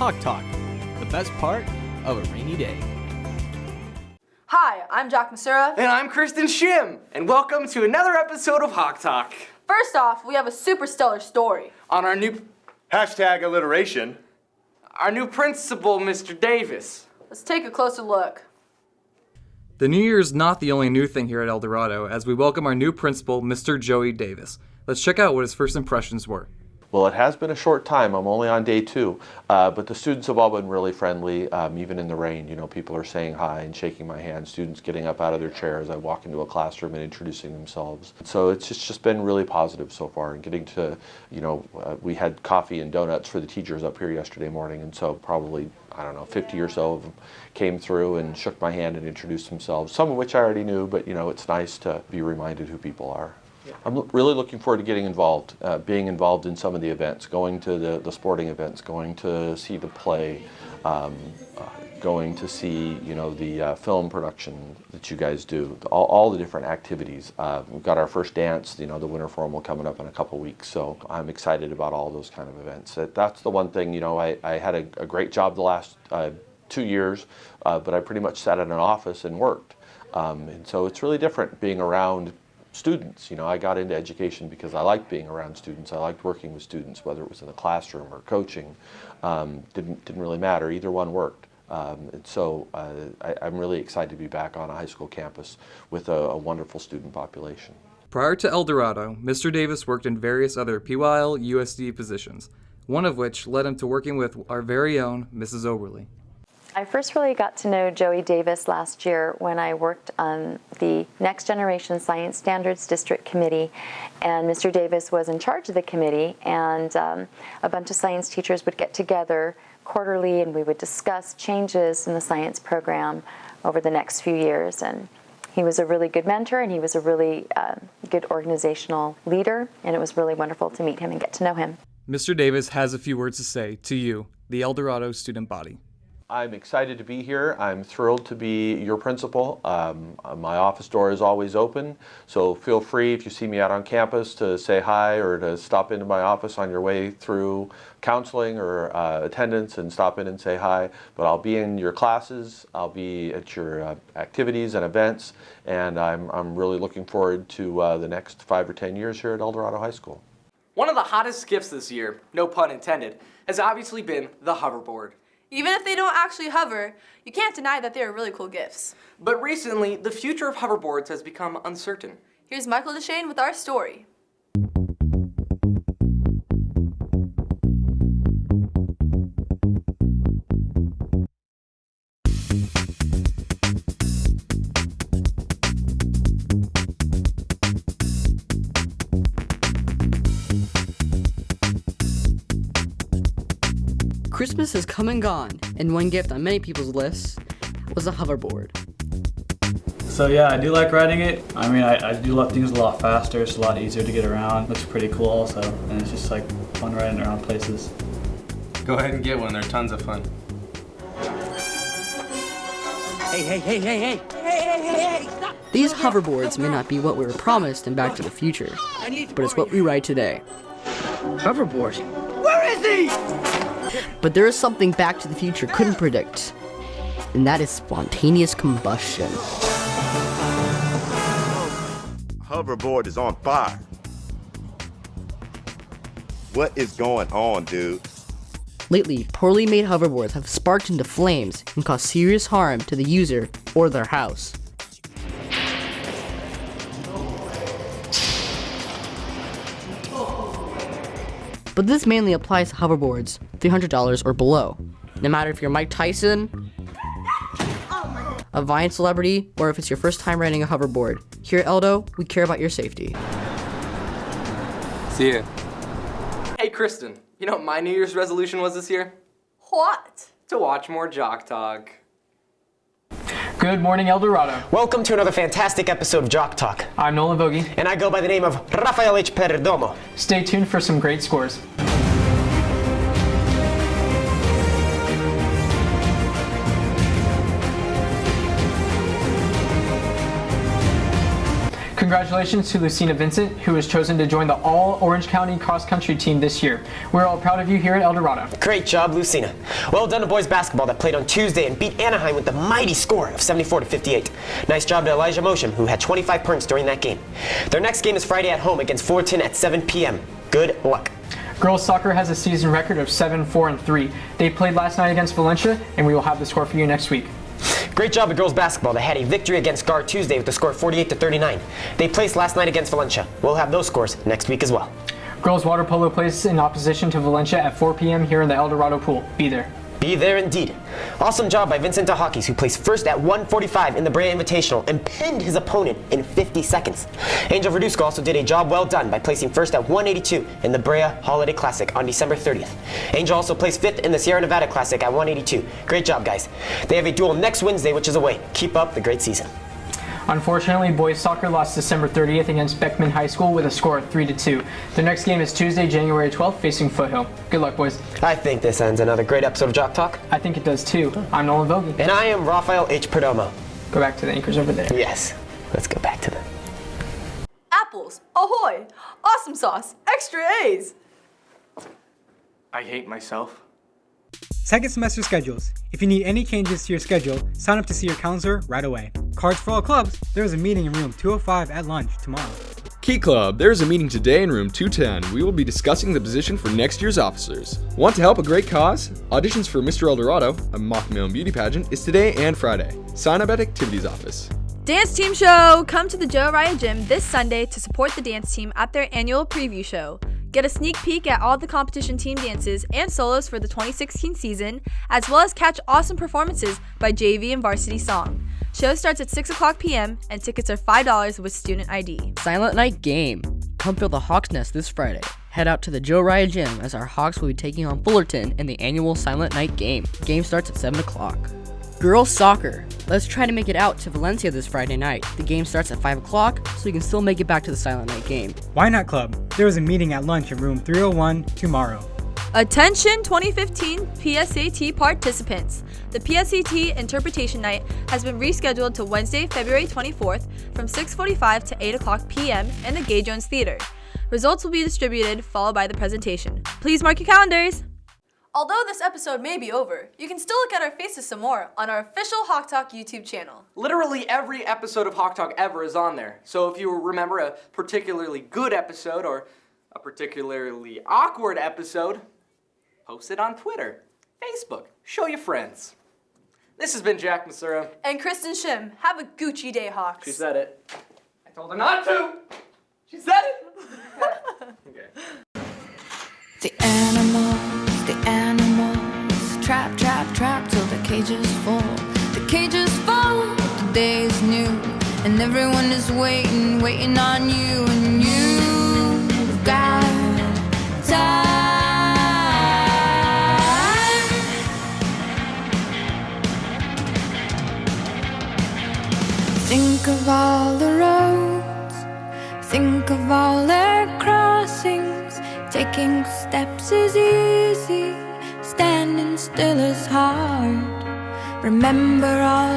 Jock Talk, the best part of a rainy day. Hi, I'm Jack Masura. And I'm Kristen Shim, and welcome to another episode of Hawk Talk. First off, we have a super stellar story. On our new #alliteration. Our new principal, Mr. Davis. Let's take a closer look. The new year is not the only new thing here at El Dorado, as we welcome our new principal, Mr. Joey Davis. Let's check out what his first impressions were. Well, it has been a short time. I'm only on day 2, but the students have all been really friendly, even in the rain. You know, people are saying hi and shaking my hand, students getting up out of their chairs. I walk into a classroom and introducing themselves. So it's just been really positive so far, and getting to, we had coffee and donuts for the teachers up here yesterday morning, and so probably, 50 or so of them came through and shook my hand and introduced themselves, some of which I already knew, but it's nice to be reminded who people are. I'm really looking forward to getting involved, being involved in some of the events, going to the sporting events, going to see the play, going to see, the film production that you guys do, all the different activities. We've got our first dance, the winter formal coming up in a couple weeks, so I'm excited about all those kind of events. That's the one thing, I had a great job the last 2 years, but I pretty much sat in an office and worked. And so it's really different being around students. I got into education because I liked being around students. I liked working with students, whether it was in the classroom or coaching. Didn't really matter. Either one worked. And so I'm really excited to be back on a high school campus with a wonderful student population. Prior to El Dorado, Mr. Davis worked in various other PYL USD positions, one of which led him to working with our very own Mrs. Oberly. I first really got to know Joey Davis last year when I worked on the Next Generation Science Standards District Committee, and Mr. Davis was in charge of the committee, and a bunch of science teachers would get together quarterly and we would discuss changes in the science program over the next few years. And he was a really good mentor, and he was a really good organizational leader, and it was really wonderful to meet him and get to know him. Mr. Davis has a few words to say to you, the El Dorado student body. I'm excited to be here. I'm thrilled to be your principal. My office door is always open, so feel free if you see me out on campus to say hi or to stop into my office on your way through counseling or attendance and stop in and say hi. But I'll be in your classes, I'll be at your activities and events, and I'm really looking forward to the next 5 or 10 years here at El Dorado High School. One of the hottest gifts this year, no pun intended, has obviously been the hoverboard. Even if they don't actually hover, you can't deny that they are really cool gifts. But recently, the future of hoverboards has become uncertain. Here's Michael Deshane with our story. Christmas has come and gone, and one gift on many people's lists was a hoverboard. So yeah, I do like riding it. I do love things a lot faster, it's a lot easier to get around. Looks pretty cool also, and it's just like fun riding around places. Go ahead and get one, they're tons of fun. Hey, stop! These hoverboards may not be what we were promised in Back to the Future, but it's what we ride today. Hoverboard. Where is he? But there is something Back to the Future couldn't predict, and that is spontaneous combustion. Hoverboard is on fire. What is going on, dude? Lately, poorly made hoverboards have sparked into flames and caused serious harm to the user or their house. But this mainly applies to hoverboards $300 or below. No matter if you're Mike Tyson, a Vine celebrity, or if it's your first time riding a hoverboard, here at Eldo, we care about your safety. See ya. Hey Kristen, you know what my New Year's resolution was this year? What? To watch more Jock Talk. Good morning, El Dorado. Welcome to another fantastic episode of Jock Talk. I'm Nolan Vogie. And I go by the name of Rafael H. Perdomo. Stay tuned for some great scores. Congratulations to Lucina Vincent, who was chosen to join the All-Orange County cross-country team this year. We're all proud of you here at El Dorado. Great job, Lucina. Well done to boys basketball that played on Tuesday and beat Anaheim with the mighty score of 74-58. Nice job to Elijah Mosham, who had 25 points during that game. Their next game is Friday at home against Fullerton at 7 p.m. Good luck. Girls soccer has a season record of 7-4-3. They played last night against Valencia, and we will have the score for you next week. Great job at girls basketball that had a victory against Gar Tuesday with the score 48-39. They placed last night against Valencia. We'll have those scores next week as well. Girls water polo plays in opposition to Valencia at 4 p.m. here in the El Dorado pool. Be there. Be there indeed. Awesome job by Vincent Tahakis, who placed first at 1:45 in the Brea Invitational and pinned his opponent in 50 seconds. Angel Verduzco also did a job well done by placing first at 182 in the Brea Holiday Classic on December 30th. Angel also placed fifth in the Sierra Nevada Classic at 182. Great job, guys. They have a duel next Wednesday, which is away. Keep up the great season. Unfortunately, boys soccer lost December 30th against Beckman High School with a score of 3-2. Their next game is Tuesday, January 12th, facing Foothill. Good luck, boys. I think this ends another great episode of Jock Talk. I think it does too. I'm Nolan Vogie. And I am Rafael H. Perdomo. Go back to the anchors over there. Yes. Let's go back to them. Apples, ahoy! Awesome sauce, extra A's! I hate myself. Second semester schedules. If you need any changes to your schedule, sign up to see your counselor right away. Cards for all clubs. There is a meeting in room 205 at lunch tomorrow. Key Club, there is a meeting today in room 210. We will be discussing the position for next year's officers. Want to help a great cause? Auditions for Mr. El Dorado, a mock male beauty pageant, is today and Friday. Sign up at Activities Office. Dance Team Show! Come to the Joe Raya Gym this Sunday to support the dance team at their annual preview show. Get a sneak peek at all the competition team dances and solos for the 2016 season, as well as catch awesome performances by JV and Varsity Song. Show starts at 6 o'clock p.m. and tickets are $5 with student ID. Silent Night Game. Come feel the Hawks Nest this Friday. Head out to the Joe Raya Gym as our Hawks will be taking on Fullerton in the annual Silent Night Game. Game starts at 7 o'clock. Girls Soccer. Let's try to make it out to Valencia this Friday night. The game starts at 5 o'clock, so you can still make it back to the Silent Night Game. Why Not Club? There is a meeting at lunch in room 301 tomorrow. Attention 2015 PSAT participants! The PSAT Interpretation Night has been rescheduled to Wednesday, February 24th from 6:45 to 8 o'clock p.m. in the Gay Jones Theater. Results will be distributed, followed by the presentation. Please mark your calendars! Although this episode may be over, you can still look at our faces some more on our official Hawk Talk YouTube channel. Literally every episode of Hawk Talk ever is on there. So if you remember a particularly good episode or a particularly awkward episode, post it on Twitter, Facebook, show your friends. This has been Jack Masura. And Kristen Shim. Have a Gucci day, Hawks. She said it. I told her not to. She said it. Okay. The animals, trap, trap, trap till the cages fall. The cages fall, the day is new, and everyone is waiting, waiting on you, and you've got time. Think of all the roads, think of all their crossings. Taking steps is easy, standing still is hard. Remember all